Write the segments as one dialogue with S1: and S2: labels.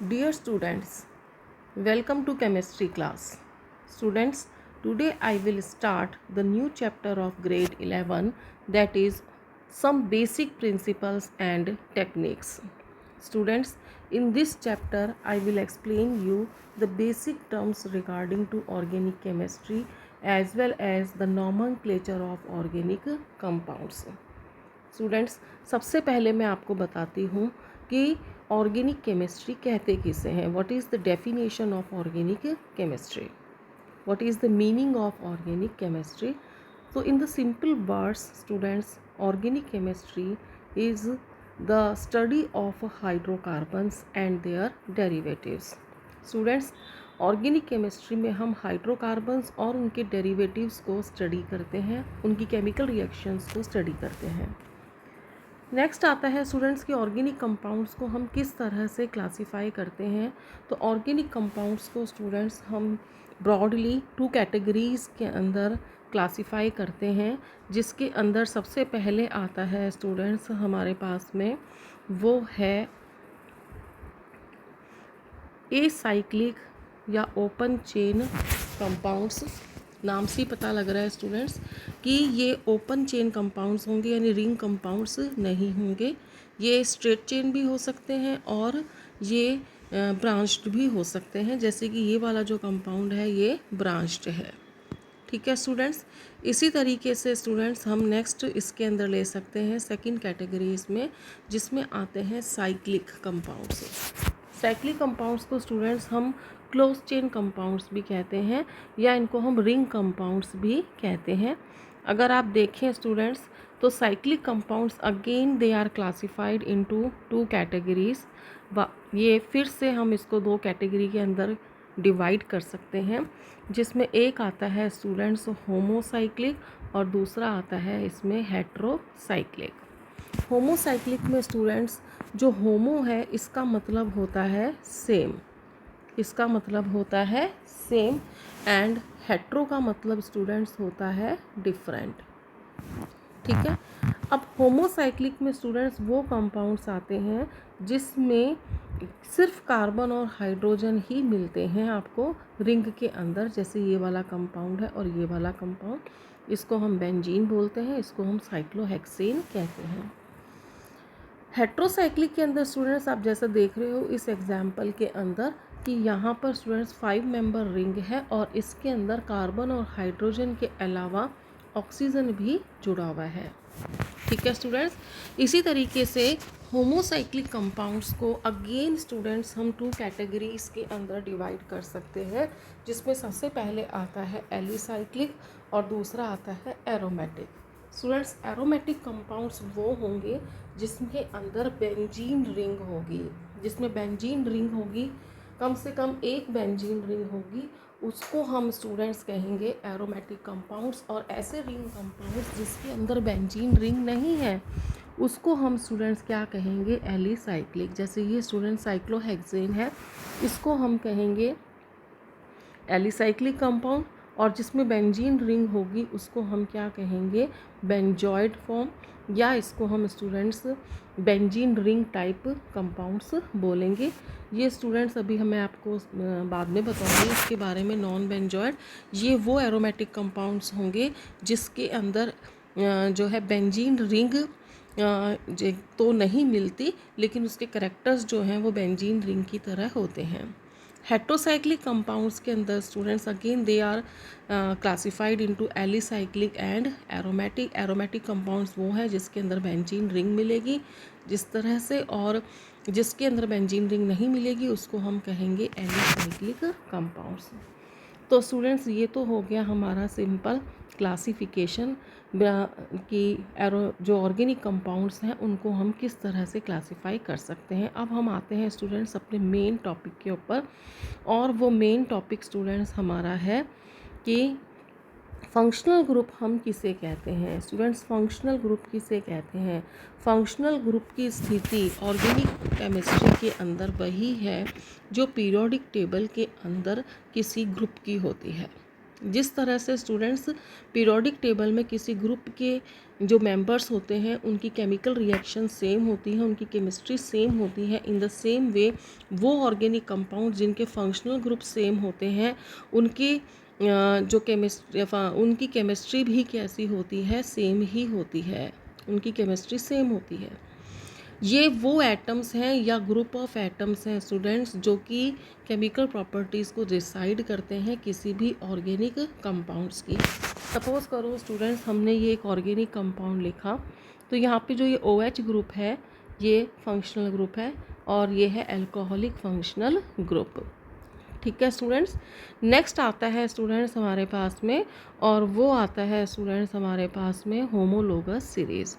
S1: Dear students, welcome to chemistry class. Students, today I will start the new chapter of grade 11, that is some basic principles and techniques. Students, in this chapter I will explain you the basic terms regarding to organic chemistry as well as the nomenclature of organic compounds. Students, सबसे पहले मैं आपको बताती हूँ कि organic chemistry कहते किसे हैं. What is the definition of organic chemistry, what is the meaning of organic chemistry. तो in the simple words students, organic chemistry is the study of hydrocarbons and their derivatives. Students, organic chemistry में हम hydrocarbons और उनके derivatives को study करते हैं, उनकी chemical reactions को स्टडी करते हैं. नेक्स्ट आता है स्टूडेंट्स कि ऑर्गेनिक कंपाउंड्स को हम किस तरह से क्लासीफाई करते हैं. तो ऑर्गेनिक कंपाउंड्स को स्टूडेंट्स हम ब्रॉडली 2 कैटेगरीज़ के अंदर क्लासीफाई करते हैं, जिसके अंदर सबसे पहले आता है स्टूडेंट्स हमारे पास में वो है एसाइक्लिक या ओपन चेन कंपाउंड्स. नाम से ही पता लग रहा है स्टूडेंट्स कि ये ओपन चेन कंपाउंड्स होंगे, यानी रिंग कंपाउंड्स नहीं होंगे. ये स्ट्रेट चेन भी हो सकते हैं और ये ब्रांच्ड भी हो सकते हैं, जैसे कि ये वाला जो कंपाउंड है ये ब्रांच्ड है. ठीक है स्टूडेंट्स. इसी तरीके से स्टूडेंट्स हम नेक्स्ट इसके अंदर ले सकते हैं सेकंड कैटेगरी इसमें, जिसमें आते हैं साइक्लिक कंपाउंड्स. साइक्लिक कंपाउंड्स को स्टूडेंट्स हम क्लोज चेन कंपाउंड्स भी कहते हैं या इनको हम रिंग कंपाउंड्स भी कहते हैं. अगर आप देखें स्टूडेंट्स तो cyclic compounds again they are classified into 2 categories. ये फिर से हम इसको 2 कैटेगरी के अंदर डिवाइड कर सकते हैं, जिसमें एक आता है स्टूडेंट्स होमोसाइक्लिक और दूसरा आता है इसमें हेट्रोसाइक्लिक. होमोसाइक्लिक में स्टूडेंट्स जो होमो है इसका मतलब होता है सेम, इसका मतलब होता है सेम, एंड हेट्रो का मतलब स्टूडेंट्स होता है डिफरेंट. ठीक है. अब होमोसाइक्लिक में स्टूडेंट्स वो कंपाउंड्स आते हैं जिसमें सिर्फ कार्बन और हाइड्रोजन ही मिलते हैं आपको रिंग के अंदर, जैसे ये वाला कंपाउंड है और ये वाला कंपाउंड. इसको हम बेंजीन बोलते हैं, इसको हम साइक्लोहेक्सेन कहते हैं. हेट्रोसाइक्लिक के अंदर स्टूडेंट्स आप जैसा देख रहे हो इस एग्जाम्पल के अंदर कि यहाँ पर स्टूडेंट्स 5 मेंबर रिंग है और इसके अंदर कार्बन और हाइड्रोजन के अलावा ऑक्सीजन भी जुड़ा हुआ है. ठीक है स्टूडेंट्स. इसी तरीके से होमोसाइक्लिक कंपाउंड्स को अगेन स्टूडेंट्स हम 2 कैटेगरीज के अंदर डिवाइड कर सकते हैं, जिसमें सबसे पहले आता है एलिसाइक्लिक और दूसरा आता है एरोमेटिक. स्टूडेंट्स, एरोमेटिक कंपाउंड्स वो होंगे जिसके अंदर बेंजीन रिंग होगी, जिसमें बेंजीन रिंग होगी, कम से कम एक बेंजीन रिंग होगी, उसको हम स्टूडेंट्स कहेंगे एरोमेटिक कंपाउंड्स. और ऐसे रिंग कंपाउंड्स जिसके अंदर बेंजीन रिंग नहीं है उसको हम स्टूडेंट्स क्या कहेंगे, एलिसाइक्लिक. जैसे ये स्टूडेंट साइक्लोहेक्सेन है, इसको हम कहेंगे एलिसाइक्लिक कंपाउंड, और जिसमें बेंजीन रिंग होगी उसको हम क्या कहेंगे, बेंजॉइड फॉर्म, या इसको हम students benzene ring type compounds बोलेंगे. ये स्टूडेंट्स अभी मैं आपको बाद में बताऊंगी इसके बारे में. नॉन बेंजॉइड ये वो एरोमेटिक कंपाउंड्स होंगे जिसके अंदर जो है बेंजीन रिंग तो नहीं मिलती, लेकिन उसके करैक्टर्स जो हैं वो बेंजीन रिंग की तरह होते हैं. हेट्रोसाइक्लिक कंपाउंड्स के अंदर students again they are classified into alicyclic and aromatic. Aromatic compounds वो हैं जिसके अंदर बेंजीन रिंग मिलेगी जिस तरह से, और जिसके अंदर बेंजीन रिंग नहीं मिलेगी उसको हम कहेंगे एलिसाइक्लिक कंपाउंड्स. तो स्टूडेंट्स ये तो हो गया हमारा सिंपल क्लासिफिकेशन कि जो ऑर्गेनिक कंपाउंड्स हैं उनको हम किस तरह से क्लासिफाई कर सकते हैं. अब हम आते हैं स्टूडेंट्स अपने मेन टॉपिक के ऊपर, और वो मेन टॉपिक स्टूडेंट्स हमारा है कि फंक्शनल ग्रुप हम किसे कहते हैं. स्टूडेंट्स, फंक्शनल ग्रुप किसे कहते हैं. फंक्शनल ग्रुप की स्थिति ऑर्गेनिक केमिस्ट्री के अंदर वही है जो पीरियोडिक टेबल के अंदर किसी ग्रुप की होती है. जिस तरह से स्टूडेंट्स पीरियोडिक टेबल में किसी ग्रुप के जो मेंबर्स होते हैं उनकी केमिकल रिएक्शन सेम होती है, उनकी केमिस्ट्री सेम होती है, इन द सेम वे वो ऑर्गेनिक कंपाउंड जिनके फंक्शनल ग्रुप सेम होते हैं उनकी जो उनकी केमिस्ट्री भी कैसी होती है, सेम ही होती है, उनकी केमिस्ट्री सेम होती है। ये वो एटम्स हैं या ग्रुप ऑफ एटम्स हैं स्टूडेंट्स जो कि केमिकल प्रॉपर्टीज़ को डिसाइड करते हैं किसी भी ऑर्गेनिक कंपाउंड्स की। सपोज़ करो स्टूडेंट्स हमने ये एक ऑर्गेनिक कंपाउंड लिखा, तो यहाँ पे जो ये OH ग्रुप है ये फंक्शनल ग्रुप है और ये है अल्कोहलिक फंक्शनल ग्रुप। ठीक है स्टूडेंट्स। नेक्स्ट आता है स्टूडेंट्स हमारे पास में, और वो आता है स्टूडेंट्स हमारे पास में होमोलोगस सीरीज़।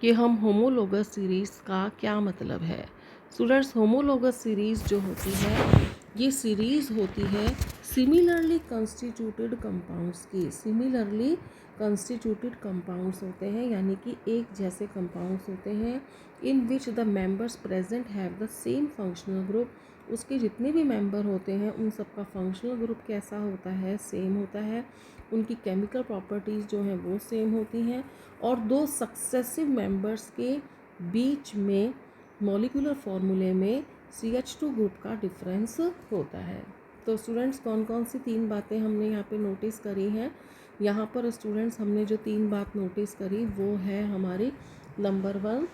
S1: कि हम होमोलोगस सीरीज़ का क्या मतलब है। स्टूडेंट्स होमोलोगस सीरीज़ जो होती है ये सीरीज़ होती है सिमिलरली कंस्टिट्यूटेड कंपाउंड्स की। सिमिलरली कंस्टिट्यूटेड कंपाउंड्स होते हैं यानी कि एक जैसे कंपाउंड्स होते हैं in which the members present have the same functional group. उसके जितने भी मेंबर होते हैं उन सबका फंक्शनल ग्रुप कैसा होता है, सेम होता है। उनकी केमिकल प्रॉपर्टीज़ जो हैं वो सेम होती हैं और दो सक्सेसिव मेंबर्स के बीच में मॉलिक्यूलर फॉर्मूले में CH2 ग्रुप का डिफरेंस होता है। तो स्टूडेंट्स कौन कौन सी 3 बातें हमने यहाँ पे नोटिस करी हैं। यहाँ पर स्टूडेंट्स हमने जो 3 बात नोटिस करी वो है हमारी नंबर 1,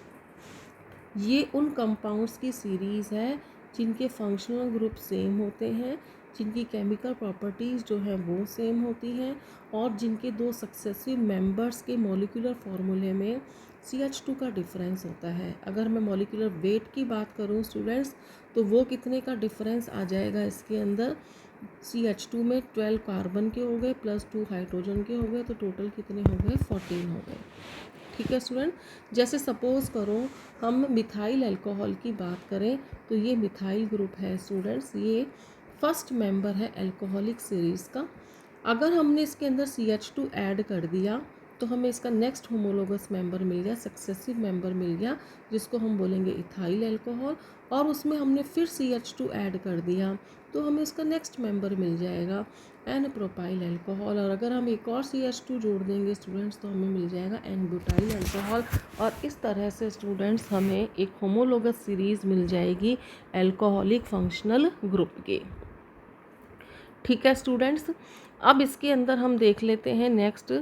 S1: ये उन कंपाउंड्स की सीरीज़ है जिनके फंक्शनल ग्रुप सेम होते हैं, जिनकी केमिकल प्रॉपर्टीज़ जो है वो सेम होती हैं और जिनके दो सक्सेसिव मेंबर्स के मॉलिक्यूलर फार्मूले में CH2 का डिफरेंस होता है। अगर मैं मॉलिक्यूलर वेट की बात करूं स्टूडेंट्स तो वो कितने का डिफरेंस आ जाएगा इसके अंदर, CH2 में 12 कार्बन के हो गए प्लस 2 हाइड्रोजन के हो गए, तो टोटल कितने हो गए, 14 हो गए। ठीक है स्टूडेंट। जैसे सपोज़ करो हम मिथाइल अल्कोहल की बात करें तो ये मिथाइल ग्रुप है स्टूडेंट्स, ये फर्स्ट मेंबर है अल्कोहलिक सीरीज़ का। अगर हमने इसके अंदर CH2 ऐड कर दिया तो हमें इसका नेक्स्ट होमोलोगस मेंबर मिल गया, सक्सेसिव मेंबर मिल गया जिसको हम बोलेंगे इथाइल अल्कोहल, और उसमें हमने फिर CH2 ऐड कर दिया तो हमें इसका नेक्स्ट मेंबर मिल जाएगा एन प्रोपाइल अल्कोहल, और अगर हम एक और CH2 जोड़ देंगे स्टूडेंट्स तो हमें मिल जाएगा एन ब्यूटाइल अल्कोहल। और इस तरह से स्टूडेंट्स हमें एक होमोलोगस सीरीज़ मिल जाएगी अल्कोहलिक फंक्शनल ग्रुप की। ठीक है स्टूडेंट्स। अब इसके अंदर हम देख लेते हैं next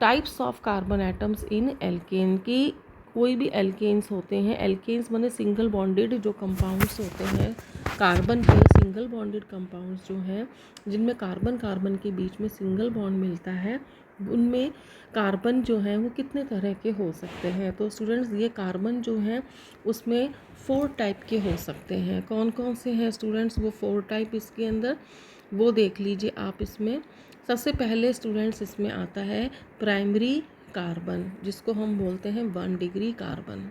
S1: types of carbon atoms in alkane की। कोई भी एल्केन्स होते हैं, एल्केन्स माने सिंगल बॉन्डेड जो कंपाउंड्स होते हैं कार्बन के, सिंगल बॉन्डेड कंपाउंड्स जो हैं जिनमें कार्बन कार्बन के बीच में सिंगल बॉन्ड मिलता है, उनमें कार्बन जो है वो कितने तरह के हो सकते हैं। तो स्टूडेंट्स ये कार्बन जो है उसमें 4 टाइप के हो सकते हैं। कौन कौन से हैं स्टूडेंट्स वो 4 टाइप इसके अंदर, वो देख लीजिए आप। इसमें सबसे पहले स्टूडेंट्स इसमें आता है प्राइमरी कार्बन जिसको हम बोलते हैं 1 डिग्री कार्बन।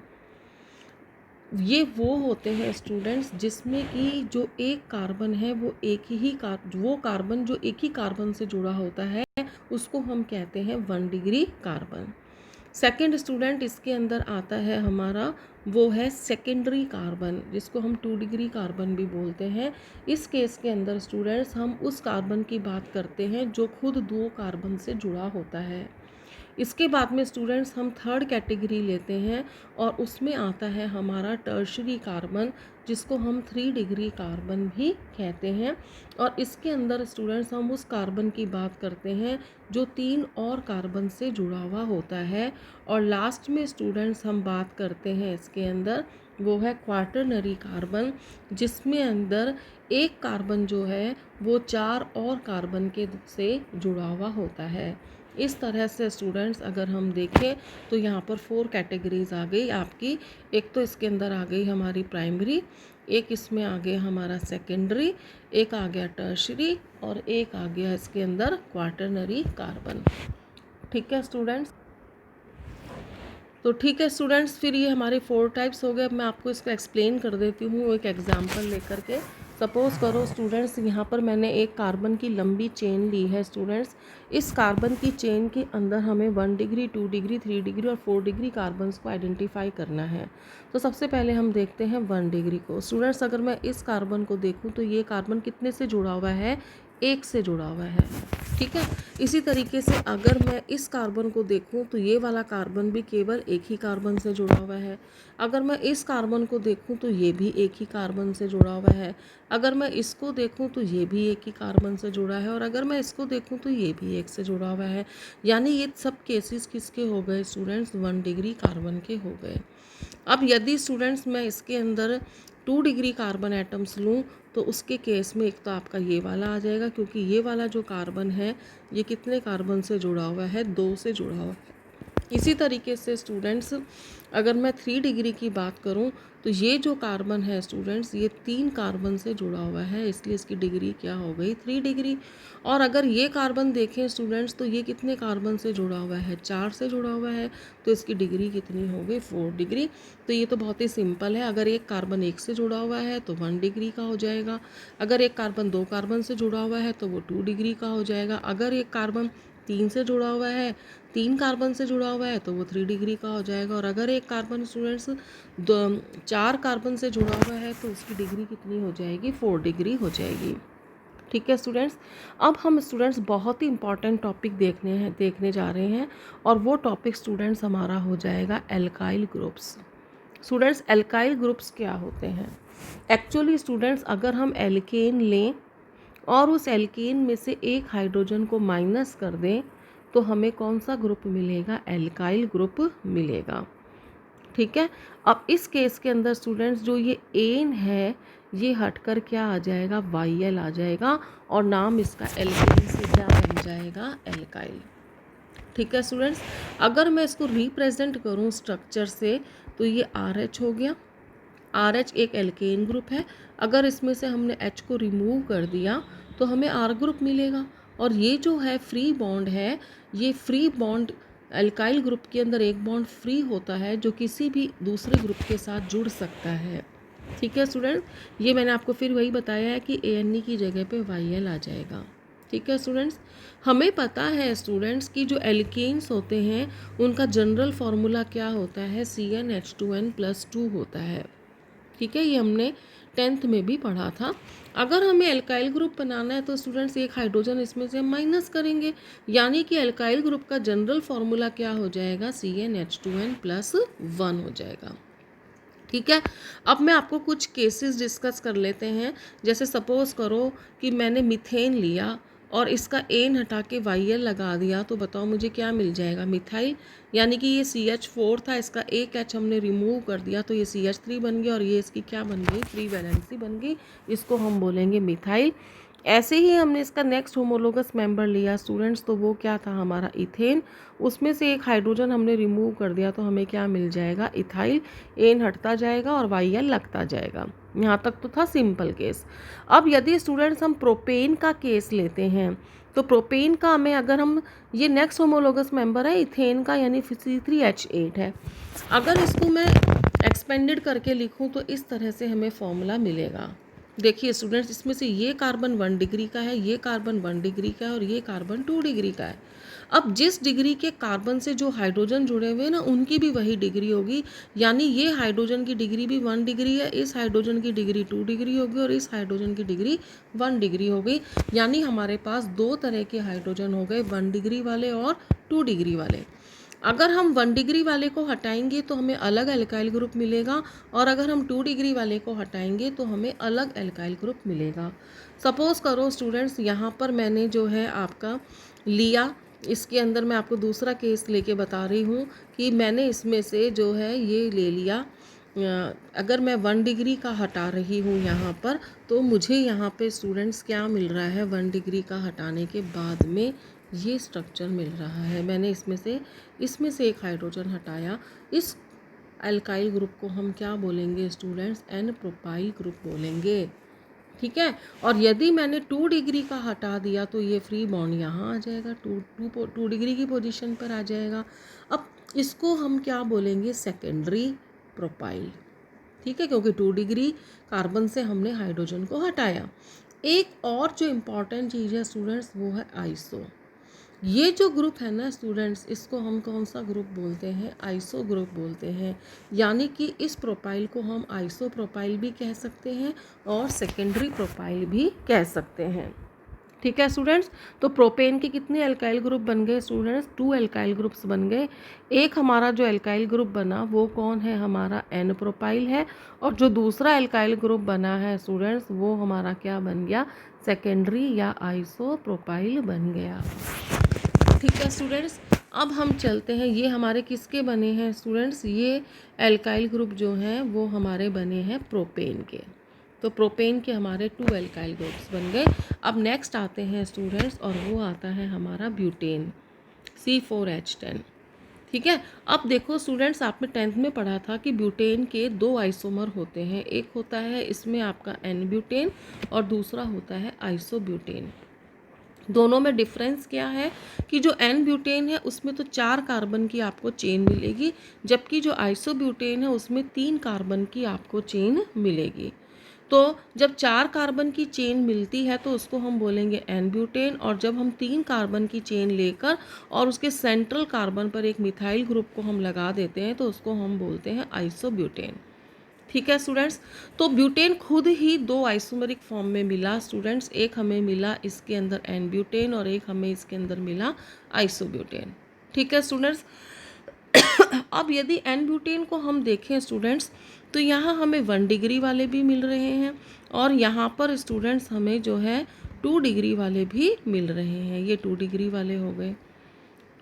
S1: ये वो होते हैं स्टूडेंट्स जिसमें कि जो एक कार्बन है वो वो कार्बन जो एक ही कार्बन से जुड़ा होता है उसको हम कहते हैं 1 डिग्री कार्बन। सेकंड स्टूडेंट इसके अंदर आता है हमारा, वो है सेकेंडरी कार्बन जिसको हम 2 डिग्री कार्बन भी बोलते हैं। इस केस के अंदर स्टूडेंट्स हम उस कार्बन की बात करते हैं जो खुद 2 कार्बन से जुड़ा होता है। इसके बाद में स्टूडेंट्स हम थर्ड कैटेगरी लेते हैं और उसमें आता है हमारा टर्शरी कार्बन जिसको हम 3 डिग्री कार्बन भी कहते हैं। और इसके अंदर स्टूडेंट्स हम उस कार्बन की बात करते हैं जो 3 और कार्बन से जुड़ा हुआ होता है। और लास्ट में स्टूडेंट्स हम बात करते हैं इसके अंदर, वो है क्वाटरनरी कार्बन जिसमें अंदर एक कार्बन जो है वो 4 और कार्बन के से जुड़ा हुआ होता है। इस तरह से स्टूडेंट्स अगर हम देखें तो यहाँ पर 4 कैटेगरीज आ गई आपकी। एक तो इसके अंदर आ गई हमारी प्राइमरी, एक इसमें आ गया हमारा सेकेंडरी, एक आ गया टर्शरी और एक आ गया इसके अंदर क्वाटरनरी कार्बन। ठीक है स्टूडेंट्स। तो ठीक है स्टूडेंट्स, फिर ये हमारे 4 टाइप्स हो गए। मैं आपको इसको एक्सप्लेन कर देती हूँ एक एग्जांपल लेकर के। सपोज़ करो स्टूडेंट्स यहाँ पर मैंने एक कार्बन की लंबी चेन ली है स्टूडेंट्स। इस कार्बन की चेन के अंदर हमें 1 डिग्री 2 डिग्री 3 डिग्री और 4 डिग्री कार्बन्स को आइडेंटिफाई करना है। तो सबसे पहले हम देखते हैं 1 डिग्री को। स्टूडेंट्स अगर मैं इस कार्बन को देखूँ तो ये कार्बन कितने से जुड़ा हुआ है, 1 से जुड़ा हुआ है। ठीक है। इसी तरीके से अगर मैं इस कार्बन को देखूं तो ये वाला कार्बन भी केवल एक ही कार्बन से जुड़ा हुआ है। अगर मैं इस कार्बन को देखूं तो ये भी एक ही कार्बन से जुड़ा हुआ है। अगर मैं इसको देखूं तो ये भी एक ही कार्बन से जुड़ा है, और अगर मैं इसको देखूं तो ये भी एक से जुड़ा हुआ है। यानी ये सब केसेस किसके हो गए स्टूडेंट्स? 1 डिग्री कार्बन के हो गए। अब यदि स्टूडेंट्स मैं इसके अंदर 2 डिग्री कार्बन एटम्स लूँ तो उसके केस में एक तो आपका ये वाला आ जाएगा, क्योंकि ये वाला जो कार्बन है ये कितने कार्बन से जुड़ा हुआ है? 2 से जुड़ा हुआ है। इसी तरीके से स्टूडेंट्स अगर मैं 3 डिग्री की बात करूं तो ये जो कार्बन है स्टूडेंट्स ये 3 कार्बन से जुड़ा हुआ है, इसलिए इसकी डिग्री क्या हो गई? 3 डिग्री। और अगर ये कार्बन देखें स्टूडेंट्स तो ये कितने कार्बन से जुड़ा हुआ है? 4 से जुड़ा हुआ है, तो इसकी डिग्री कितनी हो गई? 4 डिग्री। तो ये तो बहुत ही सिंपल है। अगर एक कार्बन 1 से जुड़ा हुआ है तो 1 डिग्री का हो जाएगा। अगर एक कार्बन 2 कार्बन से जुड़ा हुआ है तो वो 2 डिग्री का हो जाएगा। अगर एक कार्बन 3 से जुड़ा हुआ है, 3 कार्बन से जुड़ा हुआ है तो वो 3 डिग्री का हो जाएगा। और अगर एक कार्बन स्टूडेंट्स 4 कार्बन से जुड़ा हुआ है तो उसकी डिग्री कितनी हो जाएगी? 4 डिग्री हो जाएगी। ठीक है स्टूडेंट्स। अब हम स्टूडेंट्स बहुत ही इंपॉर्टेंट टॉपिक देखने जा रहे हैं, और वो टॉपिक स्टूडेंट्स हमारा हो जाएगा alkyl groups. Students alkyl groups क्या होते हैं? एक्चुअली स्टूडेंट्स अगर हम एल्केन लें और उस एल्केन में से एक हाइड्रोजन को माइनस कर दें तो हमें कौन सा ग्रुप मिलेगा? एल्काइल ग्रुप मिलेगा। ठीक है। अब इस केस के अंदर स्टूडेंट्स जो ये एन है ये हटकर क्या आ जाएगा? वाई आ जाएगा, और नाम इसका एल्केन से क्या बन जाएगा? एल्काइल। ठीक है स्टूडेंट्स। अगर मैं इसको रिप्रेजेंट करूँ स्ट्रक्चर से तो ये RH हो गया। RH एक एल्केन ग्रुप है। अगर इसमें से हमने H को रिमूव कर दिया तो हमें R ग्रुप मिलेगा। और ये जो है फ्री बॉन्ड है, ये फ्री बॉन्ड एल्काइल ग्रुप के अंदर एक बॉन्ड फ्री होता है जो किसी भी दूसरे ग्रुप के साथ जुड़ सकता है। ठीक है स्टूडेंट। ये मैंने आपको फिर वही बताया है कि ANE की जगह पे YL आ जाएगा। ठीक है स्टूडेंट्स। हमें पता है स्टूडेंट्स कि जो एल्केन्स होते हैं उनका जनरल फार्मूला क्या होता है? CnH2n+2 होता है। ठीक है, ये हमने 10th में भी पढ़ा था। अगर हमें एल्काइल ग्रुप बनाना है तो स्टूडेंट्स एक हाइड्रोजन इसमें से हम माइनस करेंगे, यानी कि एल्काइल ग्रुप का जनरल फार्मूला क्या हो जाएगा? CnH2n+1 हो जाएगा। ठीक है। अब मैं आपको कुछ केसेस डिस्कस कर लेते हैं। जैसे सपोज़ करो कि मैंने मीथेन लिया और इसका एन हटा के YL लगा दिया, तो बताओ मुझे क्या मिल जाएगा? मिथाइल। यानी कि ये CH4 था, इसका एक H हमने रिमूव कर दिया तो ये CH3 बन गया, और ये इसकी क्या बन गई? 3 वैलेंसी बन गई। इसको हम बोलेंगे मिथाइल। ऐसे ही हमने इसका नेक्स्ट होमोलोगस मेंबर लिया स्टूडेंट्स, तो वो क्या था? हमारा इथेन। उसमें से एक हाइड्रोजन हमने रिमूव कर दिया तो हमें क्या मिल जाएगा? इथाइल। एन हटता जाएगा और YL लगता जाएगा। यहाँ तक तो था सिंपल केस। अब यदि स्टूडेंट्स हम प्रोपेन का केस लेते हैं तो प्रोपेन का हमें अगर हम ये नेक्स्ट होमोलोगस मेंबर है इथेन का, यानी C3H8 है। अगर इसको मैं एक्सपेंडेड करके लिखूँ तो इस तरह से हमें फॉर्मूला मिलेगा। देखिए स्टूडेंट्स, इसमें से ये कार्बन 1 डिग्री का है, ये कार्बन 1 डिग्री का है, और ये कार्बन 2 डिग्री का है। अब जिस डिग्री के कार्बन से जो हाइड्रोजन जुड़े हुए हैं ना, उनकी भी वही डिग्री होगी। यानी ये हाइड्रोजन की डिग्री भी 1 डिग्री है, इस हाइड्रोजन की डिग्री 2 डिग्री होगी, और इस हाइड्रोजन की डिग्री 1 डिग्री हो गई। यानी हमारे पास 2 तरह के हाइड्रोजन हो गए, 1 डिग्री वाले और 2 डिग्री वाले। अगर हम 1 डिग्री वाले को हटाएंगे तो हमें अलग एल्काइल ग्रुप मिलेगा, और अगर हम 2 डिग्री वाले को हटाएंगे तो हमें अलग एल्काइल ग्रुप मिलेगा। सपोज़ करो स्टूडेंट्स, यहाँ पर मैंने जो है आपका लिया, इसके अंदर मैं आपको दूसरा केस लेके बता रही हूँ कि मैंने इसमें से जो है ये ले लिया। अगर मैं 1 डिग्री का हटा रही हूँ यहाँ पर, तो मुझे यहाँ पे स्टूडेंट्स क्या मिल रहा है? 1 डिग्री का हटाने के बाद में ये स्ट्रक्चर मिल रहा है। मैंने इसमें से एक हाइड्रोजन हटाया। इस एल्काइल ग्रुप को हम क्या बोलेंगे स्टूडेंट्स? एन प्रोपाइल ग्रुप बोलेंगे। ठीक है। और यदि मैंने 2 डिग्री का हटा दिया तो ये फ्री बॉन्ड यहाँ आ जाएगा, 2 डिग्री की पोजीशन पर आ जाएगा। अब इसको हम क्या बोलेंगे? Secondary propyl. ठीक है, क्योंकि 2 डिग्री कार्बन से हमने हाइड्रोजन को हटाया। एक और जो इम्पॉर्टेंट चीज़ है स्टूडेंट्स वो है आइसो। ये जो ग्रुप है ना स्टूडेंट्स, इसको हम कौन सा ग्रुप बोलते हैं? आइसो ग्रुप बोलते हैं। यानी कि इस प्रोपाइल को हम आइसो प्रोपाइल भी कह सकते हैं और सेकेंडरी प्रोपाइल भी कह सकते हैं। ठीक है स्टूडेंट्स। तो प्रोपेन के कितने एल्काइल ग्रुप बन गए स्टूडेंट्स? 2 एल्काइल ग्रुप्स बन गए। एक हमारा जो एल्काइल ग्रुप बना वो कौन है? हमारा एन प्रोपाइल है। और जो दूसरा एल्काइल ग्रुप बना है स्टूडेंट्स वो हमारा क्या बन गया? सेकेंडरी या आइसोप्रोपाइल बन गया। ठीक है स्टूडेंट्स, अब हम चलते हैं, ये हमारे किसके बने हैं स्टूडेंट्स? ये एल्काइल ग्रुप जो हैं वो हमारे बने हैं प्रोपेन के। तो प्रोपेन के हमारे 2 एल्काइल ग्रुप्स बन गए। अब नेक्स्ट आते हैं स्टूडेंट्स और वो आता है हमारा ब्यूटेन, C4H10। ठीक है, अब देखो स्टूडेंट्स, आपने 10th में पढ़ा था कि ब्यूटेन के 2 आइसोमर होते हैं। एक होता है इसमें आपका एन ब्यूटेन और दूसरा होता है आइसोब्यूटेन। दोनों में डिफरेंस क्या है कि जो एन ब्यूटेन है उसमें तो 4 कार्बन की आपको चेन मिलेगी, जबकि जो आइसोब्यूटेन है उसमें 3 कार्बन की आपको चेन मिलेगी। तो जब 4 कार्बन की चेन मिलती है तो उसको हम बोलेंगे एन ब्यूटेन, और जब हम 3 कार्बन की चेन लेकर और उसके सेंट्रल कार्बन पर एक मिथाइल ग्रुप को हम लगा देते हैं तो उसको हम बोलते हैं आइसोब्यूटेन। ठीक है स्टूडेंट्स, तो ब्यूटेन खुद ही 2 आइसोमेरिक फॉर्म में मिला स्टूडेंट्स। एक हमें मिला इसके अंदर एन ब्यूटेन और एक हमें इसके अंदर मिला आइसोब्यूटेन। ठीक है स्टूडेंट्स, अब यदि एन ब्यूटेन को हम देखें स्टूडेंट्स तो यहाँ हमें 1 डिग्री वाले भी मिल रहे हैं और यहाँ पर स्टूडेंट्स हमें जो है 2 डिग्री वाले भी मिल रहे हैं। ये 2 डिग्री वाले हो गए।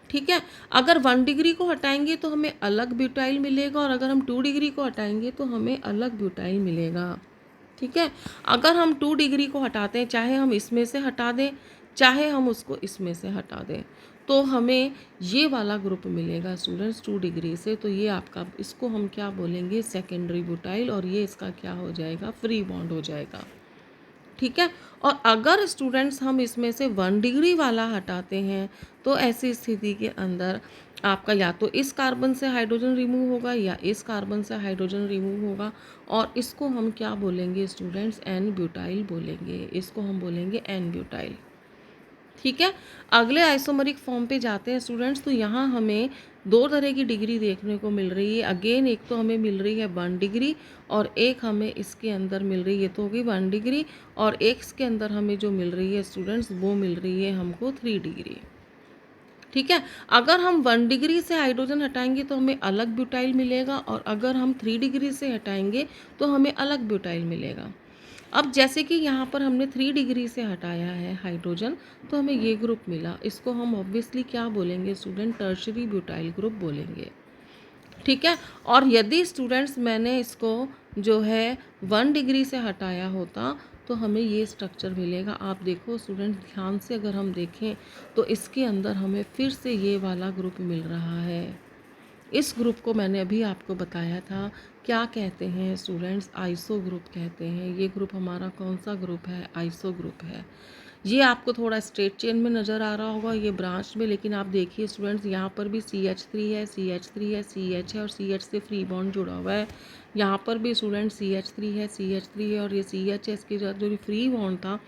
S1: ठीक है, अगर 1 डिग्री को हटाएंगे तो हमें अलग ब्यूटाइल मिलेगा और अगर हम 2 डिग्री को हटाएंगे तो हमें अलग ब्यूटाइल मिलेगा। ठीक है, अगर हम 2 डिग्री को हटाते हैं, चाहे हम इसमें से हटा दें चाहे हम उसको इसमें से हटा दें, तो हमें ये वाला ग्रुप मिलेगा स्टूडेंट्स 2 डिग्री से। तो ये आपका, इसको हम क्या बोलेंगे? सेकेंडरी ब्यूटाइल, और ये इसका क्या हो जाएगा? फ्री बॉन्ड हो जाएगा। ठीक है, और अगर स्टूडेंट्स हम इसमें से 1 डिग्री वाला हटाते हैं तो ऐसी स्थिति के अंदर आपका या तो इस कार्बन से हाइड्रोजन रिमूव होगा या इस कार्बन से हाइड्रोजन रिमूव होगा, और इसको हम क्या बोलेंगे स्टूडेंट्स? एन ब्यूटाइल बोलेंगे। इसको हम बोलेंगे एन ब्यूटाइल। ठीक है, अगले आइसोमरिक फॉर्म पे जाते हैं स्टूडेंट्स। तो यहाँ हमें 2 तरह की डिग्री देखने को मिल रही है। अगेन एक तो हमें मिल रही है 1 डिग्री और एक हमें इसके अंदर मिल रही है, तो होगी 1 डिग्री, और एक इसके अंदर हमें जो मिल रही है स्टूडेंट्स वो मिल रही है हमको 3 डिग्री। ठीक है, अगर हम 1 डिग्री से हाइड्रोजन हटाएंगे तो हमें अलग ब्यूटाइल मिलेगा, और अगर हम 3 डिग्री से हटाएंगे तो हमें अलग ब्यूटाइल मिलेगा। अब जैसे कि यहाँ पर हमने 3 डिग्री से हटाया है हाइड्रोजन तो हमें ये ग्रुप मिला, इसको हम ऑब्वियसली क्या बोलेंगे स्टूडेंट? टर्शरी ब्यूटाइल ग्रुप बोलेंगे। ठीक है, और यदि स्टूडेंट्स मैंने इसको जो है 1 डिग्री से हटाया होता तो हमें ये स्ट्रक्चर मिलेगा। आप देखो स्टूडेंट्स, ध्यान से अगर हम देखें तो इसके अंदर हमें फिर से ये वाला ग्रुप मिल रहा है। इस ग्रुप को मैंने अभी आपको बताया था, क्या कहते हैं स्टूडेंट्स? आइसो ग्रुप कहते हैं। ये ग्रुप हमारा कौन सा ग्रुप है? आइसो ग्रुप है। ये आपको थोड़ा स्ट्रेट चेन में नज़र आ रहा होगा ये ब्रांच में, लेकिन आप देखिए स्टूडेंट्स यहाँ पर भी CH3 है, CH3 है, CH है और CH से फ्री बॉन्ड जुड़ा हुआ है। यहाँ पर भी स्टूडेंट CH3 है, CH3 है और ये CH है। इसके साथ जो फ्री बॉन्ड था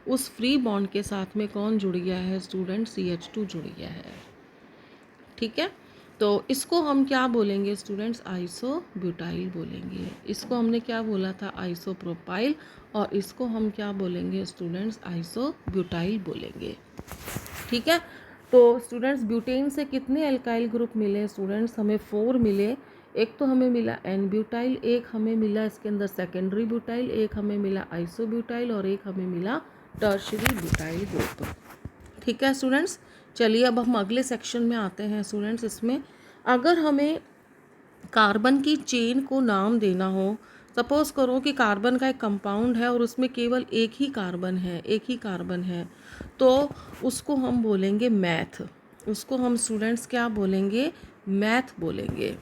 S1: उस फ्री बॉन्ड के साथ में कौन जुड़ गया है स्टूडेंट? CH2 जुड़ गया है। ठीक है, तो इसको हम क्या बोलेंगे स्टूडेंट्स? आइसोब्यूटाइल बोलेंगे। इसको हमने क्या बोला था? आइसोप्रोपाइल, और इसको हम क्या बोलेंगे स्टूडेंट्स? आइसोब्यूटाइल बोलेंगे। ठीक है, तो स्टूडेंट्स ब्यूटेन से कितने एल्काइल ग्रुप मिले स्टूडेंट्स? हमें 4 मिले। एक तो हमें मिला एन ब्यूटाइल, एक हमें मिला इसके अंदर सेकेंडरी ब्यूटाइल, एक हमें मिला आइसोब्यूटाइल और एक हमें मिला टर्शरी ब्यूटाइल ग्रुप। ठीक है स्टूडेंट्स, चलिए अब हम अगले सेक्शन में आते हैं स्टूडेंट्स। इसमें अगर हमें कार्बन की चेन को नाम देना हो, सपोज़ करो कि कार्बन का एक कंपाउंड है और उसमें केवल एक ही कार्बन है, तो उसको हम बोलेंगे मैथ। उसको हम स्टूडेंट्स क्या बोलेंगे? मैथ बोलेंगे।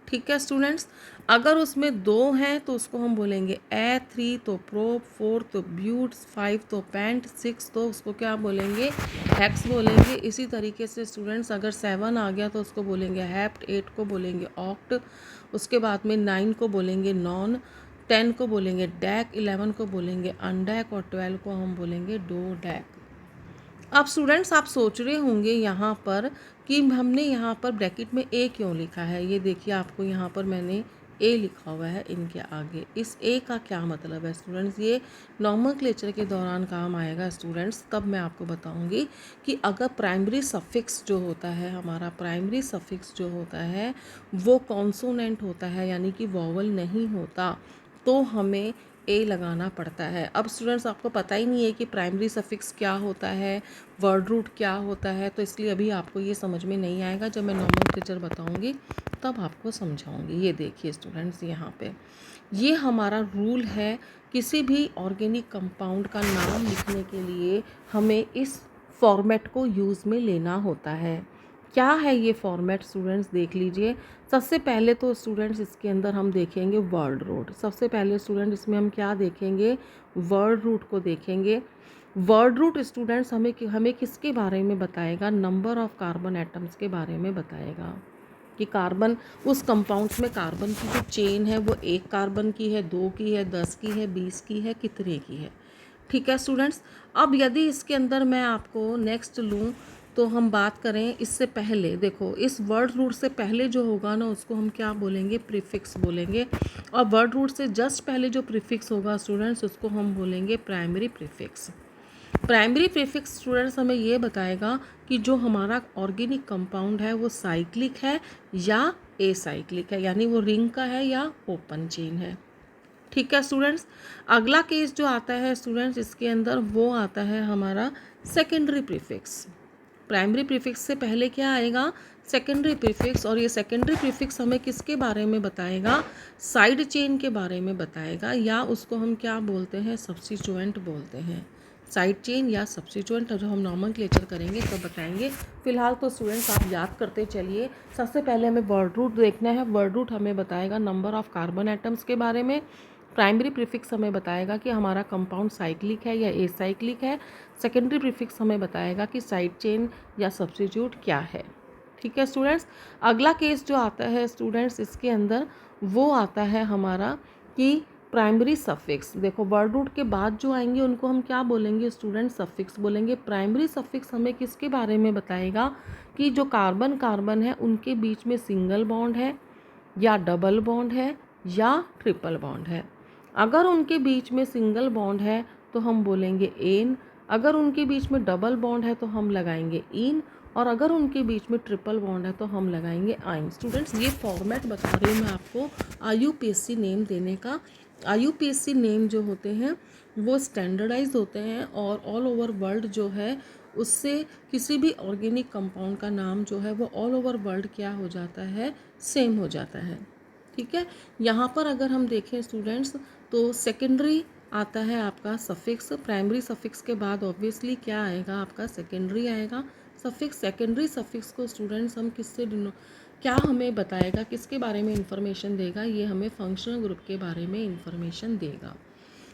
S1: ठीक है स्टूडेंट्स, अगर उसमें 2 हैं तो उसको हम बोलेंगे A3, तो प्रोप, 4 तो ब्यूट, 5 तो पेंट, 6 तो उसको क्या बोलेंगे? हेक्स बोलेंगे। इसी तरीके से स्टूडेंट्स अगर 7 आ गया तो उसको बोलेंगे हेप्ट, 8 को बोलेंगे ऑक्ट, उसके बाद में 9 को बोलेंगे नॉन, 10 को बोलेंगे डैक, 11 को बोलेंगे अनडैक और 12 को हम बोलेंगे डो डैक। अब स्टूडेंट्स आप सोच रहे होंगे यहाँ पर कि हमने यहाँ पर ब्रैकेट में ए क्यों लिखा है। ये देखिए, आपको यहाँ पर मैंने ए लिखा हुआ है इनके आगे। इस ए का क्या मतलब है स्टूडेंट्स, ये नॉमेनक्लेचर के दौरान काम आएगा स्टूडेंट्स। तब मैं आपको बताऊंगी कि अगर प्राइमरी सफिक्स जो होता है, हमारा प्राइमरी सफिक्स जो होता है वो कॉन्सोनेंट होता है, यानी कि वॉवल नहीं होता, तो हमें ए लगाना पड़ता है। अब स्टूडेंट्स आपको पता ही नहीं है कि प्राइमरी सफिक्स क्या होता है, वर्ड रूट क्या होता है, तो इसलिए अभी आपको ये समझ में नहीं आएगा। जब मैं नॉमेनक्लेचर बताऊंगी तब आपको समझाऊंगी। ये देखिए स्टूडेंट्स, यहाँ पे ये हमारा रूल है, किसी भी ऑर्गेनिक कंपाउंड का नाम लिखने के लिए हमें इस फॉर्मेट को यूज़ में लेना होता है। क्या है ये फॉर्मेट स्टूडेंट्स, देख लीजिए। सबसे पहले तो स्टूडेंट्स इसके अंदर हम देखेंगे वर्ड रूट। सबसे पहले स्टूडेंट इसमें हम क्या देखेंगे, वर्ड रूट को देखेंगे। वर्ड रूट स्टूडेंट्स हमें किसके बारे में बताएगा, नंबर ऑफ कार्बन एटम्स के बारे में बताएगा कि कार्बन, उस कंपाउंड्स में कार्बन की जो चेन है वो 1 कार्बन की है, 2 की है, 10 की है, 20 की है, कितने की है। ठीक है स्टूडेंट्स। अब यदि इसके अंदर मैं आपको नेक्स्ट लूँ तो हम बात करें इससे पहले, देखो इस वर्ड रूट से पहले जो होगा ना उसको हम क्या बोलेंगे, प्रीफिक्स बोलेंगे। और वर्ड रूट से जस्ट पहले जो प्रीफिक्स होगा स्टूडेंट्स उसको हम बोलेंगे primary prefix. Primary prefix students हमें ये बताएगा कि जो हमारा ऑर्गेनिक कंपाउंड है वो साइक्लिक है या एसाइक्लिक है, यानी वो रिंग का है या ओपन चेन है। ठीक है स्टूडेंट्स। अगला केस जो आता है स्टूडेंट्स इसके अंदर वो आता है हमारा सेकेंडरी प्रीफिक्स। प्राइमरी प्रीफिक्स से पहले क्या आएगा, सेकेंडरी प्रीफिक्स। और ये सेकेंडरी प्रीफिक्स हमें किसके बारे में बताएगा, साइड चेन के बारे में बताएगा, या उसको हम क्या बोलते हैं, सब्स्टिट्यूएंट बोलते हैं। साइड चेन या सब्स्टिट्यूएंट जो हम नॉमेनक्लेचर करेंगे तब बताएंगे। फिलहाल तो स्टूडेंट्स आप याद करते चलिए। सबसे पहले हमें वर्ड रूट देखना है। वर्ड रूट हमें बताएगा नंबर ऑफ कार्बन एटम्स के बारे में। प्राइमरी प्रीफिक्स हमें बताएगा कि हमारा कंपाउंड साइक्लिक है या एसाइक्लिक है। सेकेंडरी प्रीफिक्स हमें बताएगा कि साइड चेन या सब्स्टिट्यूट क्या है। ठीक है स्टूडेंट्स। अगला केस जो आता है स्टूडेंट्स इसके अंदर वो आता है हमारा कि प्राइमरी सफिक्स। देखो वर्ड रूट के बाद जो आएंगे उनको हम क्या बोलेंगे स्टूडेंट, सफिक्स बोलेंगे। प्राइमरी सफिक्स हमें किसके बारे में बताएगा कि जो कार्बन कार्बन है उनके बीच में सिंगल बॉन्ड है या डबल बॉन्ड है या ट्रिपल बॉन्ड है। अगर उनके बीच में सिंगल बॉन्ड है तो हम बोलेंगे एन, अगर उनके बीच में डबल बॉन्ड है तो हम लगाएंगे इन, और अगर उनके बीच में ट्रिपल बॉन्ड है तो हम लगाएंगे आइन। स्टूडेंट्स ये फॉर्मेट बता रही हूँ मैं आपको IUPAC नेम देने का। IUPAC नेम जो होते हैं वो स्टैंडर्डाइज होते हैं और ऑल ओवर वर्ल्ड जो है उससे किसी भी ऑर्गेनिक कंपाउंड का नाम जो है वो ऑल ओवर वर्ल्ड क्या हो जाता है, सेम हो जाता है। ठीक है। यहाँ पर अगर हम देखें स्टूडेंट्स तो सेकेंडरी आता है आपका सफिक्स। प्राइमरी सफिक्स के बाद ऑब्वियसली क्या आएगा, आपका सेकेंडरी आएगा सफिक्स। सेकेंडरी सफिक्स को स्टूडेंट्स हम किससे क्या हमें बताएगा, किसके बारे में इंफॉर्मेशन देगा, ये हमें फंक्शनल ग्रुप के बारे में इंफॉर्मेशन देगा।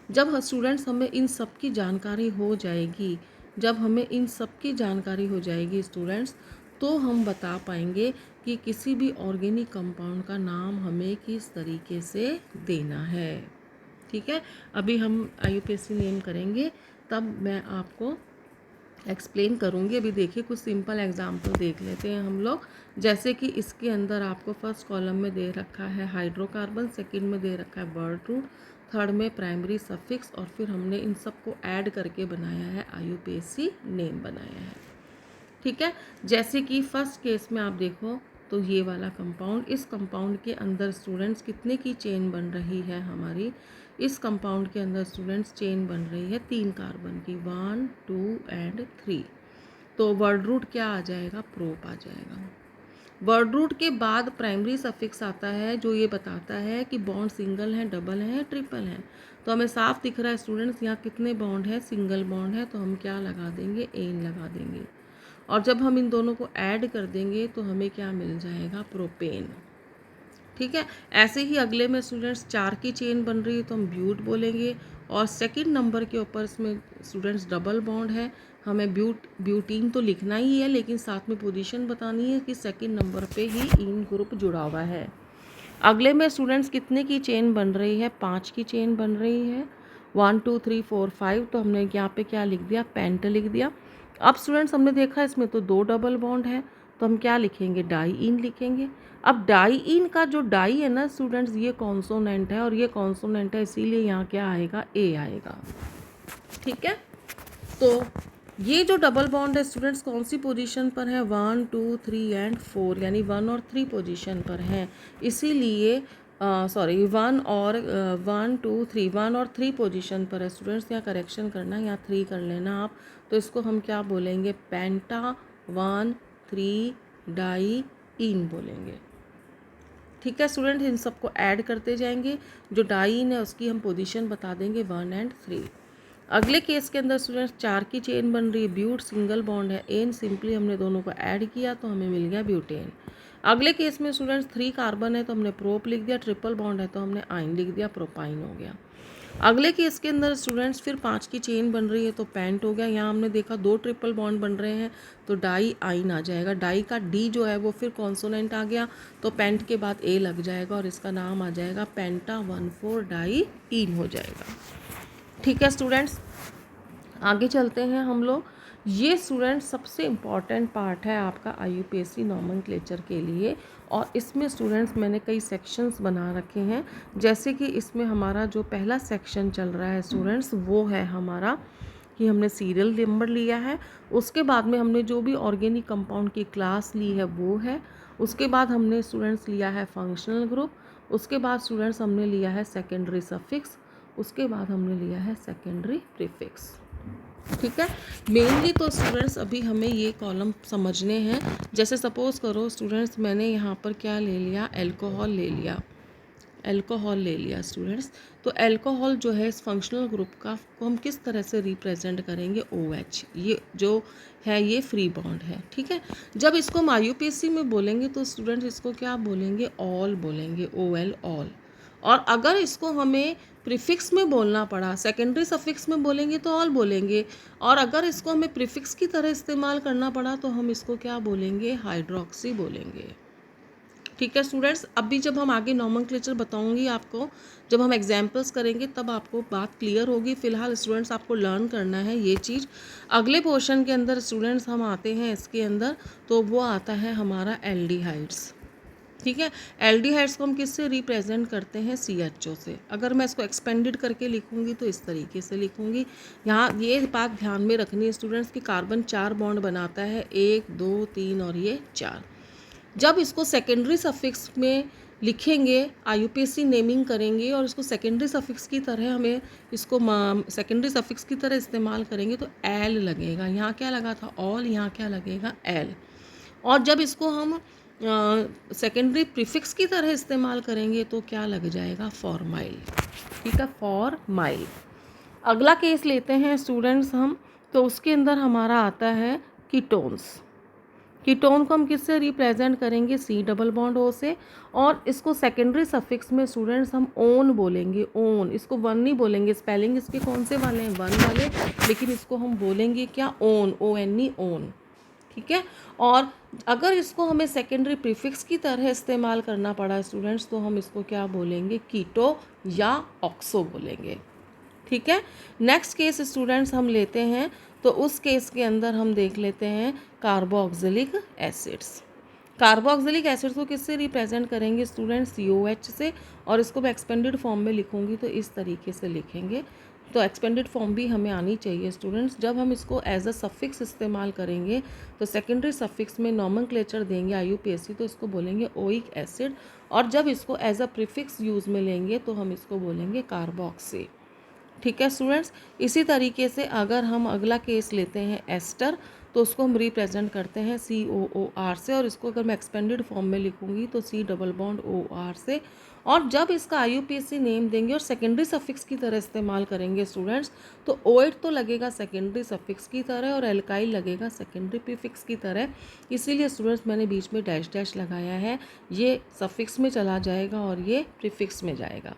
S1: जब स्टूडेंट्स हमें इन सब की जानकारी हो जाएगी, जब हमें इन सब की जानकारी हो जाएगी स्टूडेंट्स, तो हम बता पाएंगे कि किसी भी ऑर्गेनिक कंपाउंड का नाम हमें किस तरीके से देना है। ठीक है। अभी हम IUPAC नेम करेंगे तब मैं आपको एक्सप्लेन करूँगी। अभी देखिए कुछ सिंपल एग्जाम्पल देख लेते हैं हम लोग। जैसे कि इसके अंदर आपको फर्स्ट कॉलम में दे रखा है हाइड्रोकार्बन, सेकंड में दे रखा है वर्ड रूट, थर्ड में प्राइमरी सफिक्स, और फिर हमने इन सबको ऐड करके बनाया है IUPAC नेम बनाया है। ठीक है। जैसे कि फर्स्ट केस में आप देखो तो ये वाला कंपाउंड, इस कंपाउंड के अंदर स्टूडेंट्स कितने की चेन बन रही है हमारी, इस कंपाउंड के अंदर स्टूडेंट्स चेन बन रही है 3 कार्बन की, 1 2 एंड 3। तो वर्ड रूट क्या आ जाएगा, प्रोप आ जाएगा। वर्ड रूट के बाद प्राइमरी सफिक्स आता है जो ये बताता है कि बॉन्ड सिंगल है, डबल है, ट्रिपल है। तो हमें साफ दिख रहा है स्टूडेंट्स यहाँ कितने बॉन्ड है, सिंगल बॉन्ड है, तो हम क्या लगा देंगे, एन लगा देंगे। और जब हम इन दोनों को ऐड कर देंगे तो हमें क्या मिल जाएगा, प्रोपेन। ठीक है। ऐसे ही अगले में स्टूडेंट्स 4 की चेन बन रही है तो हम ब्यूट बोलेंगे, और सेकंड नंबर के ऊपर इसमें स्टूडेंट्स डबल बॉन्ड है, हमें ब्यूटीन तो लिखना ही है लेकिन साथ में पोजीशन बतानी है कि सेकंड नंबर पे ही इन ग्रुप जुड़ा हुआ है। अगले में स्टूडेंट्स कितने की चेन बन रही है, 5 की चेन बन रही है, 1 2 3 4 5, तो हमने यहाँ पे क्या लिख दिया, पेंट लिख दिया। अब स्टूडेंट्स हमने देखा इसमें तो 2 डबल बॉन्ड है, तो हम क्या लिखेंगे, डाईईन लिखेंगे। अब डाईईन का जो डाई है ना स्टूडेंट्स, ये कॉन्सोनेंट है और ये कॉन्सोनेंट है, इसीलिए यहाँ क्या आएगा, ए आएगा। ठीक है, तो ये जो डबल बॉन्ड है स्टूडेंट्स कौन सी पोजीशन पर है, 1 2 3 एंड 4, यानी 1 और 3 पोजीशन पर हैं, इसीलिए सॉरी 1 और 3 पोजीशन पर है स्टूडेंट्स। यहाँ करेक्शन करना, यहाँ 3 कर लेना आप। तो इसको हम क्या बोलेंगे, पेंटा 1 3 डाईईन बोलेंगे। ठीक है स्टूडेंट, इन सबको ऐड करते जाएंगे, जो डाईईन है उसकी हम पोजीशन बता देंगे 1 एंड 3। अगले केस के अंदर स्टूडेंट्स 4 की चेन बन रही है, ब्यूट सिंगल बॉन्ड है, एन सिंपली हमने दोनों को ऐड किया तो हमें मिल गया ब्यूटेन। अगले केस में स्टूडेंट्स 3 कार्बन है तो हमने प्रोप लिख दिया, ट्रिपल बॉन्ड है तो हमने आइन लिख दिया, प्रोपाइन हो गया। अगले केस के अंदर स्टूडेंट्स फिर 5 की चेन बन रही है तो पेंट हो गया, यहाँ हमने देखा 2 ट्रिपल बॉन्ड बन रहे हैं तो डाई आइन आ जाएगा, डाई का डी जो है वो फिर कॉन्सोनेंट आ गया तो पेंट के बाद ए लग जाएगा और इसका नाम आ जाएगा पेंटा 1,4 डाईईन हो जाएगा। ठीक है स्टूडेंट्स, आगे चलते हैं हम लोग। ये स्टूडेंट सबसे इम्पॉर्टेंट पार्ट है आपका IUPAC नॉमेनक्लेचर के लिए, और इसमें स्टूडेंट्स मैंने कई सेक्शंस बना रखे हैं। जैसे कि इसमें हमारा जो पहला सेक्शन चल रहा है स्टूडेंट्स वो है हमारा कि हमने सीरियल नंबर लिया है, उसके बाद में हमने जो भी ऑर्गेनिक कंपाउंड की क्लास ली है वो है, उसके बाद हमने स्टूडेंट्स लिया है फंक्शनल ग्रुप, उसके बाद स्टूडेंट्स हमने लिया है सेकेंडरी सफिक्स, उसके बाद हमने लिया है सेकेंडरी प्रीफिक्स। ठीक है, मेनली तो स्टूडेंट्स अभी हमें ये कॉलम समझने हैं। जैसे सपोज़ करो स्टूडेंट्स मैंने यहाँ पर क्या ले लिया, अल्कोहल ले लिया स्टूडेंट्स। तो अल्कोहल जो है इस फंक्शनल ग्रुप का को हम किस तरह से रिप्रेजेंट करेंगे, OH, ये जो है ये फ्री बॉन्ड है। ठीक है, जब इसको हम IUPAC में बोलेंगे तो स्टूडेंट्स इसको क्या बोलेंगे, ऑल बोलेंगे, OL ऑल। और अगर इसको हमें प्रीफिक्स में बोलना पड़ा, सेकेंडरी सफिक्स में बोलेंगे तो ऑल बोलेंगे, और अगर इसको हमें प्रीफिक्स की तरह इस्तेमाल करना पड़ा तो हम इसको क्या बोलेंगे, हाइड्रोक्सी बोलेंगे। ठीक है स्टूडेंट्स, अभी जब हम आगे नॉमेनक्लेचर बताऊंगी आपको, जब हम एग्जाम्पल्स करेंगे तब आपको बात क्लियर होगी। फिलहाल स्टूडेंट्स आपको लर्न करना है ये चीज़। अगले पोर्शन के अंदर स्टूडेंट्स हम आते हैं इसके अंदर, तो वो आता है हमारा एल्डिहाइड्स। ठीक है, एल्डिहाइड्स को हम किससे रिप्रेजेंट करते हैं, CHO से। अगर मैं इसको एक्सपेंडेड करके लिखूंगी तो इस तरीके से लिखूंगी। यहाँ ये बात ध्यान में रखनी है स्टूडेंट्स कि कार्बन 4 बॉन्ड बनाता है, 1 2 3 और ये 4। जब इसको सेकेंडरी सफिक्स में लिखेंगे, IUPAC नेमिंग करेंगे और इसको सेकेंडरी सफिक्स की तरह हमें इसको सेकेंडरी सफिक्स की तरह इस्तेमाल करेंगे तो एल लगेगा। यहाँ क्या लगा था, ऑल, यहाँ क्या लगेगा, एल। और जब इसको हम सेकेंडरी प्रीफिक्स की तरह इस्तेमाल करेंगे तो क्या लग जाएगा, फॉर्माइल। ठीक है, फॉर्माइल। अगला केस लेते हैं स्टूडेंट्स हम, तो उसके अंदर हमारा आता है कीटोन्स। कीटोन को हम किससे रिप्रेजेंट करेंगे, C डबल बॉन्ड O से, और इसको सेकेंडरी सफिक्स में स्टूडेंट्स हम ओन बोलेंगे, ओन। इसको वन नहीं बोलेंगे, स्पेलिंग इसके कौन से वाले हैं, वन वाले, लेकिन इसको हम बोलेंगे क्या, ओन, ONE, ओन। ठीक है, और अगर इसको हमें सेकेंडरी प्रीफिक्स की तरह इस्तेमाल करना पड़ा स्टूडेंट्स तो हम इसको क्या बोलेंगे, कीटो या ऑक्सो बोलेंगे। ठीक है, नेक्स्ट केस स्टूडेंट्स हम लेते हैं, तो उस केस के अंदर हम देख लेते हैं कार्बोक्सिलिक एसिड्स। कार्बोक्सिलिक एसिड्स को किससे रिप्रेजेंट करेंगे स्टूडेंट्स, COH से, और इसको मैं एक्सपेंडेड फॉर्म में लिखूंगी तो इस तरीके से लिखेंगे। तो एक्सपेंडेड फॉर्म भी हमें आनी चाहिए स्टूडेंट्स। जब हम इसको एज अ सफिक्स इस्तेमाल करेंगे तो सेकेंडरी सफिक्स में नॉमेनक्लेचर देंगे IUPAC तो इसको बोलेंगे ओइक एसिड, और जब इसको एज अ प्रीफिक्स यूज़ में लेंगे तो हम इसको बोलेंगे कार्बोक्सी। ठीक है स्टूडेंट्स, इसी तरीके से अगर हम अगला केस लेते हैं एस्टर, तो उसको हम रिप्रेजेंट करते हैं COOR से, और इसको अगर मैं एक्सपेंडेड फॉर्म में लिखूंगी तो C डबल बॉन्ड OR से। और जब इसका IUPAC नेम देंगे और सेकेंडरी सफिक्स की तरह इस्तेमाल करेंगे स्टूडेंट्स, तो OH तो लगेगा सेकेंडरी सफिक्स की तरह और एल्काइल लगेगा सेकेंडरी प्रीफिक्स की तरह। इसीलिए स्टूडेंट्स मैंने बीच में डैश डैश लगाया है, ये सफिक्स में चला जाएगा और ये प्रीफिक्स में जाएगा।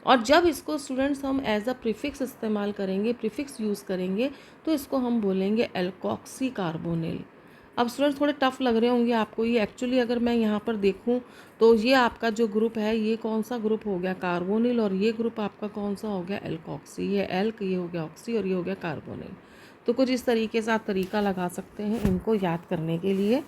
S1: और जब इसको स्टूडेंट्स हम एज अ प्रीफिक्स इस्तेमाल करेंगे, प्रीफिक्स यूज़ करेंगे, तो इसको हम बोलेंगे एल्कोक्सी कार्बोनिल। अब स्टूडेंट्स थोड़े टफ लग रहे होंगे आपको ये, एक्चुअली अगर मैं यहाँ पर देखूँ तो ये आपका जो ग्रुप है ये कौन सा ग्रुप हो गया, कार्बोनिल, और ये ग्रुप आपका कौन सा हो गया, एल्कोक्सी। ये एल्क, ये हो गया ऑक्सी, और ये हो गया कार्बोनिल। तो कुछ इस तरीके से आप तरीका लगा सकते हैं इनको याद करने के लिए।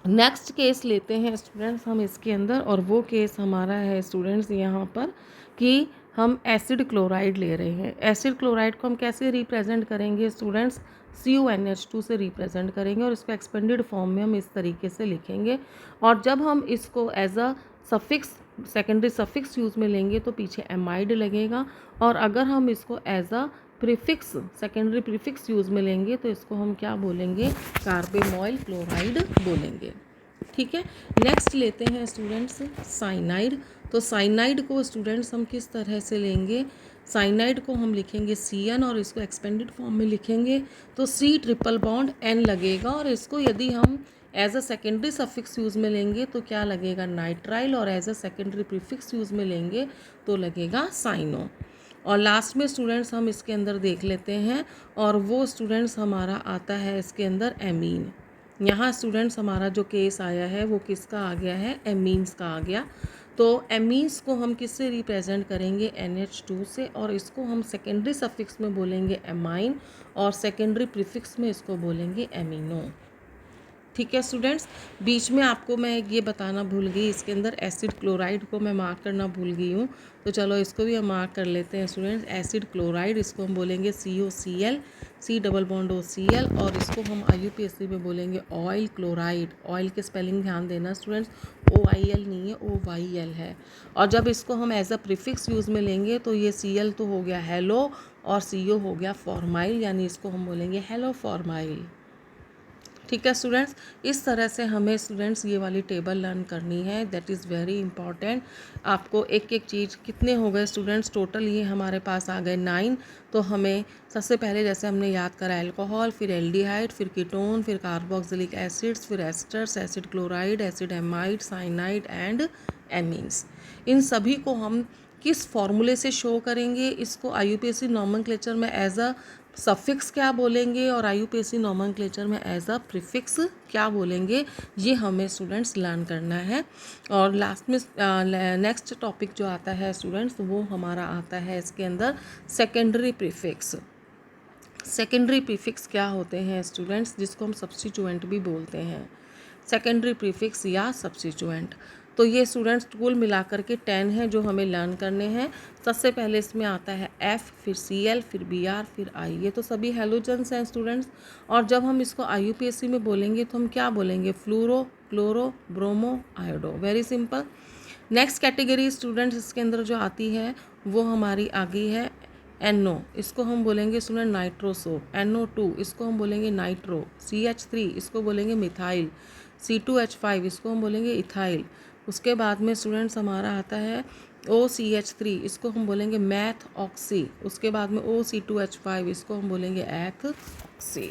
S1: नेक्स्ट केस लेते हैं स्टूडेंट्स हम इसके अंदर, और वो केस हमारा है स्टूडेंट्स यहाँ पर कि हम एसिड क्लोराइड ले रहे हैं। एसिड क्लोराइड को हम कैसे रिप्रेजेंट करेंगे स्टूडेंट्स, CuNH2 से रिप्रेजेंट करेंगे, और इसको एक्सपेंडेड फॉर्म में हम इस तरीके से लिखेंगे। और जब हम इसको as a suffix, secondary suffix use में लेंगे तो पीछे एमाइड लगेगा, और अगर हम इसको as a prefix, secondary prefix use में लेंगे तो इसको हम क्या बोलेंगे, कार्बेनॉइल क्लोराइड बोलेंगे। ठीक है। नेक्स्ट लेते हैं स्टूडेंट्स साइनाइड। तो साइनाइड को स्टूडेंट्स हम किस तरह से लेंगे, साइनाइड को हम लिखेंगे Cn, और इसको एक्सपेंडेड फॉर्म में लिखेंगे तो C ट्रिपल बॉन्ड N लगेगा, और इसको यदि हम as a secondary suffix use में लेंगे तो क्या लगेगा, नाइट्राइल, और as a secondary prefix use में लेंगे तो लगेगा साइनो। और लास्ट में स्टूडेंट्स हम इसके अंदर देख लेते हैं, और वो स्टूडेंट्स हमारा आता है इसके अंदर एमीन। यहाँ स्टूडेंट्स हमारा जो केस आया है वो किसका आ गया है, एमीन्स का आ गया। तो एमीन्स को हम किससे रिप्रेजेंट करेंगे, NH2 से, और इसको हम सेकेंडरी सफिक्स में बोलेंगे एमाइन, और सेकेंडरी प्रीफिक्स में इसको बोलेंगे एमिनो। ठीक है स्टूडेंट्स। बीच में आपको मैं ये बताना भूल गई, इसके अंदर एसिड क्लोराइड को मैं मार्क करना भूल गई हूँ, तो चलो इसको भी हम मार्क कर लेते हैं स्टूडेंट्स। एसिड क्लोराइड, इसको हम बोलेंगे COCl, C double bond OCl, और इसको हम IUPAC में बोलेंगे ऑयल क्लोराइड। ऑयल के स्पेलिंग ध्यान देना स्टूडेंट्स, OIL नहीं है, OYL है। और जब इसको हम एज अ प्रीफिक्स यूज़ में लेंगे तो ये Cl तो हो गया हेलो, और CO हो गया फॉर्माइल, यानी इसको हम बोलेंगे हेलो फॉर्माइल। ठीक है स्टूडेंट्स। इस तरह से हमें स्टूडेंट्स ये वाली टेबल लर्न करनी है, दैट इज़ वेरी इंपॉर्टेंट। आपको एक एक चीज़, कितने हो गए स्टूडेंट्स, टोटल ये हमारे पास आ गए 9। तो हमें सबसे पहले जैसे हमने याद करा अल्कोहल, फिर एल्डिहाइड, फिर कीटोन, फिर कार्बोक्सिलिक एसिड्स, फिर esters, acid chloride, acid amide, cyanide and amines. इन सभी को हम किस फॉर्मूले से शो करेंगे, इसको IUPAC नॉमेनक्लेचर में एज अ सफिक्स क्या बोलेंगे, और IUPAC नॉमेनक्लेचर में एज अ प्रीफिक्स क्या बोलेंगे, ये हमें स्टूडेंट्स लर्न करना है। और लास्ट में नेक्स्ट टॉपिक जो आता है स्टूडेंट्स, वो हमारा आता है इसके अंदर सेकेंडरी प्रीफिक्स। सेकेंडरी प्रीफिक्स क्या होते हैं स्टूडेंट्स, जिसको हम सब्स्टिट्यूएंट भी बोलते हैं, सेकेंडरी प्रीफिक्स या सब्स्टिट्यूएंट। तो ये स्टूडेंट्स कुल मिलाकर के 10 हैं जो हमें लर्न करने हैं। सबसे पहले इसमें आता है F, फिर Cl, फिर Br, फिर I। ये तो सभी हेलोजन्स हैं स्टूडेंट्स। और जब हम इसको IUPAC में बोलेंगे तो हम क्या बोलेंगे, fluoro, chloro, bromo, iodo. Very simple. Next category students इसके अंदर जो आती है वो हमारी आ गई है NO, इसको हम बोलेंगे स्टूडेंट नाइट्रोसोप। NO2 इसको हम बोलेंगे नाइट्रो। CH3 इसको बोलेंगे मिथाइल। C2H5 इसको हम बोलेंगे इथाइल। उसके बाद में स्टूडेंट्स हमारा आता है OCH3, इसको हम बोलेंगे मैथ ऑक्सी। उसके बाद में OC2H5 इसको हम बोलेंगे एथ ऑक्सी।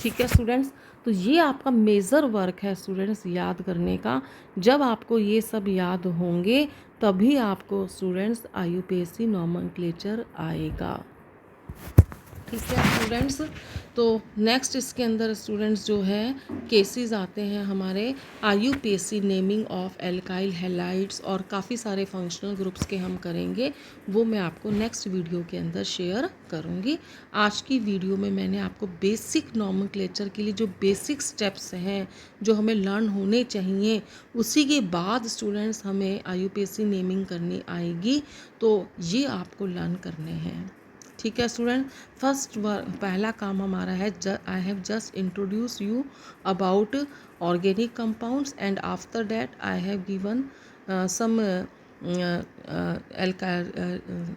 S1: ठीक है स्टूडेंट्स। तो ये आपका मेजर वर्क है स्टूडेंट्स याद करने का। जब आपको ये सब याद होंगे तभी आपको स्टूडेंट्स IUPAC नॉमेनक्लेचर आएगा। ठीक है स्टूडेंट्स। तो नेक्स्ट इसके अंदर स्टूडेंट्स जो है केसेस आते हैं हमारे IUPAC naming of alkyl halides, और काफ़ी सारे फंक्शनल ग्रुप्स के हम करेंगे, वो मैं आपको नेक्स्ट वीडियो के अंदर शेयर करूँगी। आज की वीडियो में मैंने आपको बेसिक नॉमेनक्लेचर के लिए जो बेसिक स्टेप्स हैं जो हमें लर्न होने चाहिए, उसी के बाद स्टूडेंट्स हमें IUPAC नेमिंग करनी आएगी, तो ये आपको लर्न करने हैं। ठीक है स्टूडेंट। फर्स्ट पहला काम हमारा है, I have just introduce you about organic compounds, and after that I have given some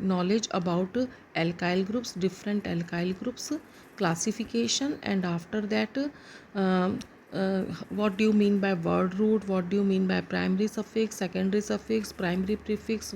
S1: knowledge about alkyl groups, different alkyl groups classification, and after that what do you mean by word root, what do you mean by primary suffix, secondary suffix, primary prefix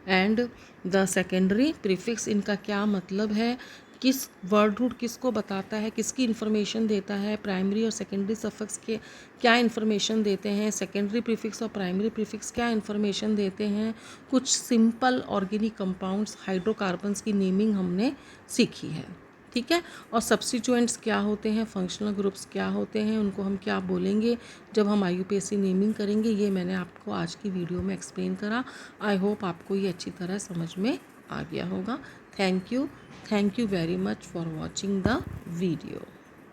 S1: and the secondary prefix, इनका क्या मतलब है, किस word root किसको बताता है, किसकी information देता है, प्राइमरी और सेकेंडरी सफिक्स के क्या इन्फॉर्मेशन देते हैं, सेकेंडरी प्रीफिक्स और प्राइमरी प्रीफिक्स क्या इन्फॉर्मेशन देते हैं। कुछ सिंपल ऑर्गेनिक कंपाउंड्स, हाइड्रोकार्बन्स की नेमिंग हमने सीखी है। ठीक है। और सब्स्टिट्यूएंट्स क्या होते हैं, फंक्शनल ग्रुप्स क्या होते हैं, उनको हम क्या बोलेंगे जब हम IUPAC नेमिंग करेंगे, ये मैंने आपको आज की वीडियो में एक्सप्लेन करा। आई होप आपको ये अच्छी तरह समझ में आ गया होगा। Thank you very much for watching the video.